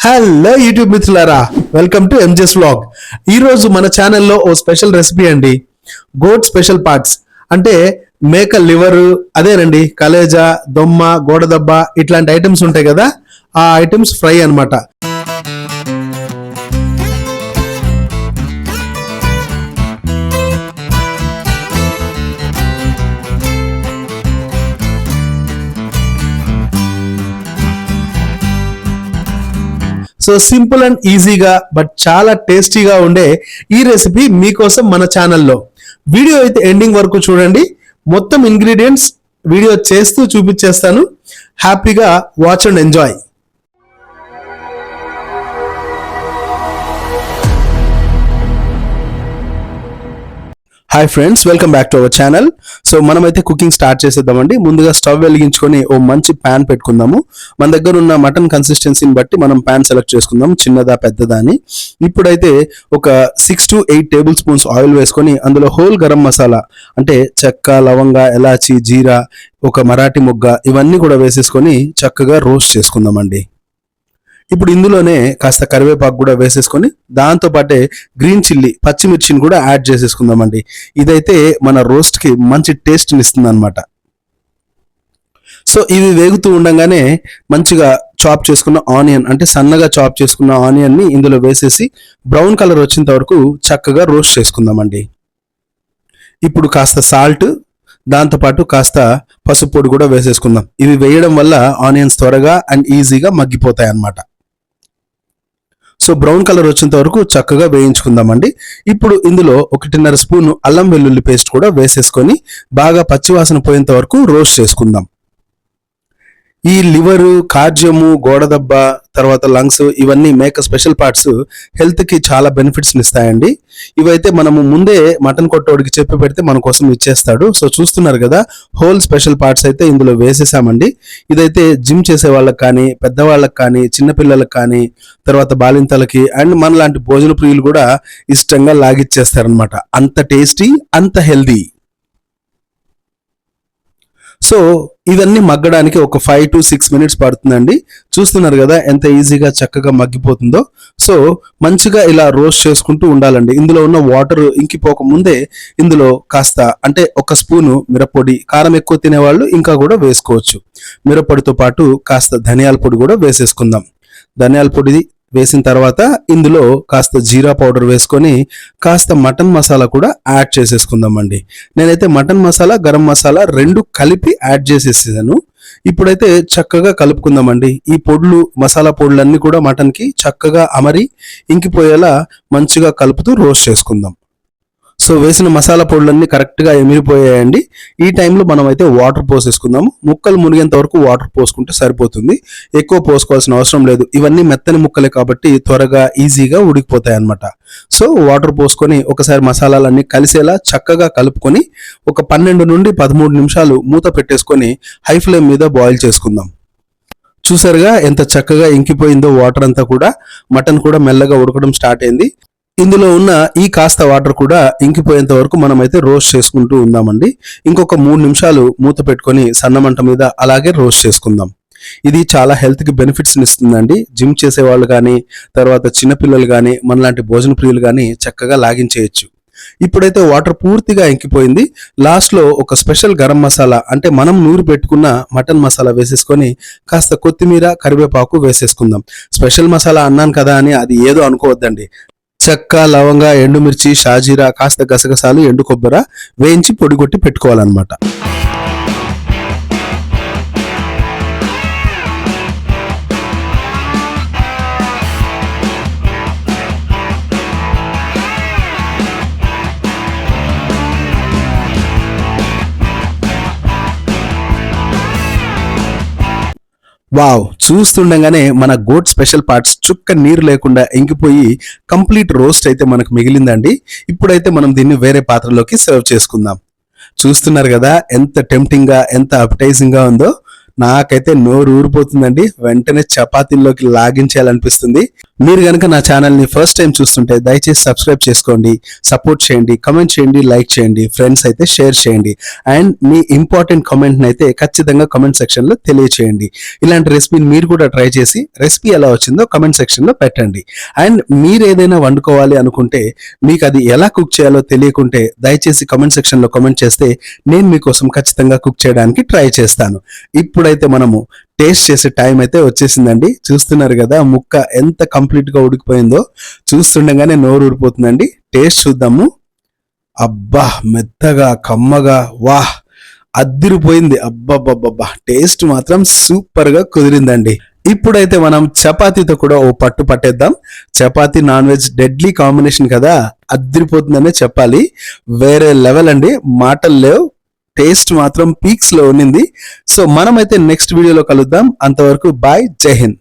Hello YouTube మిత్రులారా, welcome to ఎంజెస్ vlog. ఈ రోజు మన ఛానల్లో ఓ స్పెషల్ రెసిపీ అండి. గోట్ స్పెషల్ పార్ట్స్ అంటే మేక లివర్, అదేనండి కలేజా, దొమ్మ, గోడదబ్బ ఇట్లాంటి ఐటమ్స్ ఉంటాయి కదా, ఆ ఐటమ్స్ ఫ్రై అన్నమాట. సో సింపుల్ అండ్ ఈజీగా బట్ చాలా టేస్టీగా ఉండే ఈ రెసిపీ మీకోసం మన ఛానల్లో. వీడియో అయితే ఎండింగ్ వరకు చూడండి. మొత్తం ఇంగ్రీడియంట్స్ వీడియో చేస్తూ చూపించేస్తాను. హ్యాపీగా watch and enjoy. Hi friends, welcome back to our channel. So మనమైతే కుకింగ్ స్టార్ట్ చేసేద్దామండి. ముందుగా స్టవ్ వెలిగించుకొని ఓ మంచి ప్యాన్ పెట్టుకుందాము. మన దగ్గర ఉన్న మటన్ కన్సిస్టెన్సీని బట్టి మనం ప్యాన్ సెలెక్ట్ చేసుకుందాం, చిన్నదా పెద్దదా అని. ఇప్పుడైతే ఒక 6 to 8 టేబుల్ స్పూన్స్ ఆయిల్ వేసుకొని అందులో హోల్ గరం మసాలా అంటే చెక్క, లవంగ, ఎలాచి, జీరా, ఒక మరాఠీ మొగ్గ ఇవన్నీ కూడా వేసేసుకొని చక్కగా రోస్ట్ చేసుకుందామండి. ఇప్పుడు ఇందులోనే కాస్త కరివేపాకు కూడా వేసేసుకొని దాంతో పాటే గ్రీన్ చిల్లీ, పచ్చిమిర్చిని కూడా యాడ్ చేసేసుకుందామండి. ఇదైతే మన రోస్ట్ కి మంచి టేస్ట్ని ఇస్తుంది అనమాట. సో ఇవి వేగుతూ ఉండగానే మంచిగా చాప్ చేసుకున్న ఆనియన్ అంటే సన్నగా చాప్ చేసుకున్న ఆనియన్ ని ఇందులో వేసేసి బ్రౌన్ కలర్ వచ్చేంత వరకు చక్కగా రోస్ట్ చేసుకుందామండి. ఇప్పుడు కాస్త సాల్ట్, దాంతోపాటు కాస్త పసుపు పొడి కూడా వేసేసుకుందాం. ఇవి వేయడం వల్ల ఆనియన్స్ త్వరగా అండ్ ఈజీగా మగ్గిపోతాయి అన్నమాట. సో బ్రౌన్ కలర్ వచ్చేంత వరకు చక్కగా వేయించుకుందామండి. ఇప్పుడు ఇందులో 1.5 స్పూన్ అల్లం వెల్లుల్లి పేస్ట్ కూడా వేసేసుకొని బాగా పచ్చివాసన పోయేంత వరకు రోస్ట్ చేసుకుందాం. ఈ లివరు, కార్జము, గోడదబ్బ, తర్వాత లంగ్స్ ఇవన్నీ మేక స్పెషల్ పార్ట్స్ హెల్త్ కి చాలా బెనిఫిట్స్ ఇస్తాయండి. ఇవైతే మనము ముందే మటన్ కొట్టోడికి చెప్పి పెడితే మన కోసం ఇచ్చేస్తాడు. సో చూస్తున్నారు కదా, హోల్ స్పెషల్ పార్ట్స్ అయితే ఇందులో వేసేసామండి. ఇదైతే జిమ్ చేసే వాళ్ళకి కానీ, పెద్దవాళ్ళకి కానీ, చిన్నపిల్లలకు కానీ, తర్వాత బాలింతలకి అండ్ మనలాంటి భోజన ప్రియులు కూడా ఇష్టంగా లాగిచ్చేస్తారనమాట. అంత టేస్టీ, అంత హెల్దీ. సో ఇవన్నీ మగ్గడానికి ఒక 5 to 6 మినిట్స్ పడుతుందండి. చూస్తున్నారు కదా ఎంత ఈజీగా చక్కగా మగ్గిపోతుందో. సో మంచిగా ఇలా రోస్ట్ చేసుకుంటూ ఉండాలండి. ఇందులో ఉన్న వాటర్ ఇంకిపోక ముందే ఇందులో కాస్త అంటే 1 స్పూను మిరప్పొడి, కారం ఎక్కువ తినేవాళ్ళు ఇంకా కూడా వేసుకోవచ్చు. మిరప్పొడితో పాటు కాస్త ధనియాల పొడి కూడా వేసేసుకుందాం. ధనియాల పొడి వేసిన తర్వాత ఇందులో కాస్త జీరా పౌడర్ వేసుకొని కాస్త మటన్ మసాలా కూడా యాడ్ చేసేసుకుందామండి. నేనైతే మటన్ మసాలా, గరం మసాలా 2 కలిపి యాడ్ చేసేసాను. ఇప్పుడైతే చక్కగా కలుపుకుందామండి. ఈ పొడులు, మసాలా పొడులన్నీ కూడా మటన్కి చక్కగా అమరి ఇంకిపోయేలా మంచిగా కలుపుతూ రోస్ట్ చేసుకుందాం. సో వేసిన మసాలా పొడులన్నీ కరెక్ట్గా ఎమిరిపోయాయండి. ఈ టైంలో మనం అయితే వాటర్ పోసేసుకుందాము. ముక్కలు మునిగేంత వరకు వాటర్ పోసుకుంటే సరిపోతుంది, ఎక్కువ పోసుకోవాల్సిన అవసరం లేదు. ఇవన్నీ మెత్తని ముక్కలే కాబట్టి త్వరగా ఈజీగా ఉడికిపోతాయి అన్నమాట. సో వాటర్ పోసుకొని ఒకసారి మసాలాలన్నీ కలిసేలా చక్కగా కలుపుకొని ఒక 12 నుండి 13 నిమిషాలు మూత పెట్టేసుకొని హై ఫ్లేమ్ మీద బాయిల్ చేసుకుందాం. చూసారుగా ఎంత చక్కగా ఇంకిపోయిందో వాటర్ అంతా కూడా. మటన్ కూడా మెల్లగా ఉడకడం స్టార్ట్ అయింది. ఇందులో ఉన్న ఈ కాస్త వాటర్ కూడా ఇంకిపోయేంత వరకు మనమైతే రోస్ట్ చేసుకుంటూ ఉందామండి. ఇంకొక 3 నిమిషాలు మూత పెట్టుకొని సన్నమంట మీద అలాగే రోస్ట్ చేసుకుందాం. ఇది చాలా హెల్త్కి బెనిఫిట్స్ ఇస్తుందండి. జిమ్ చేసే వాళ్ళు కానీ, తర్వాత చిన్నపిల్లలు కానీ, మనలాంటి భోజన ప్రియులు కానీ చక్కగా లాగించేయచ్చు. ఇప్పుడైతే వాటర్ పూర్తిగా ఇంకిపోయింది. లాస్ట్లో ఒక స్పెషల్ గరం మసాలా అంటే మనం నూరి పెట్టుకున్న మటన్ మసాలా వేసేసుకొని కాస్త కొత్తిమీర, కరివేపాకు వేసేసుకుందాం. స్పెషల్ మసాలా అన్నాను కదా అని అది ఏదో అనుకోవద్దండి. చెక్క, లవంగ, ఎండుమిర్చి, షాజీరా, కాస్త గసగసాలు, ఎండు కొబ్బర వేయించి పొడి కొట్టి పెట్టుకోవాలన్నమాట. వావ్, చూస్తుండగానే మన గోట్ స్పెషల్ పార్ట్స్ చుక్క నీరు లేకుండా ఇంకిపోయి కంప్లీట్ రోస్ట్ అయితే మనకు మిగిలిందండి. ఇప్పుడైతే మనం దీన్ని వేరే పాత్రలోకి సర్వ్ చేసుకుందాం. చూస్తున్నారు కదా ఎంత టెంప్టింగ్ గా, ఎంత అపటైజింగ్ గా ఉందో. నాకైతే నోరు ఊరిపోతుందండి. వెంటనే చపాతీల్లోకి లాగించేయాలనిపిస్తుంది. మీరు గనుక నా ఛానల్ని ఫస్ట్ టైం చూస్తుంటే దయచేసి సబ్స్క్రైబ్ చేసుకోండి, సపోర్ట్ చేయండి, కమెంట్ చేయండి, లైక్ చేయండి, ఫ్రెండ్స్ అయితే షేర్ చేయండి అండ్ మీ ఇంపార్టెంట్ కామెంట్ని అయితే ఖచ్చితంగా కామెంట్ సెక్షన్లో తెలియచేయండి. ఇలాంటి రెసిపీని మీరు కూడా ట్రై చేసి రెసిపీ ఎలా వచ్చిందో కామెంట్ సెక్షన్లో పెట్టండి. అండ్ మీరు ఏదైనా వండుకోవాలి అనుకుంటే మీకు అది ఎలా కుక్ చేయాలో తెలియకుంటే దయచేసి కామెంట్ సెక్షన్లో కామెంట్ చేస్తే నేను మీకోసం ఖచ్చితంగా కుక్ చేయడానికి ట్రై చేస్తాను. ఇప్పుడైతే మనము టేస్ట్ చేసే టైం అయితే వచ్చేసిందండి. చూస్తున్నారు కదా ముక్క ఎంత కంప్లీట్ గా ఉడికిపోయిందో, చూస్తుండగానే నోరు ఊరిపోతుందండి. టేస్ట్ చూద్దాము. అబ్బా మెత్తగా కమ్మగా వాహ్ అద్దిరిపోయింది. అబ్బబ్బబ్బబ్బా టేస్ట్ మాత్రం సూపర్ గా కుదిరిందండి. ఇప్పుడైతే మనం చపాతీతో కూడా ఓ పట్టు పట్టేద్దాం. Chapati non veg deadly combination కదా, అద్దిరిపోతుందనే చెప్పాలి. వేరే లెవెల్ అండి, మాటలు లేవు. టేస్ట్ మాత్రం పీక్స్ లో ఉన్నింది. సో మనమైతే నెక్స్ట్ వీడియోలో కలుద్దాం. అంతవరకు బాయ్, జై హింద్.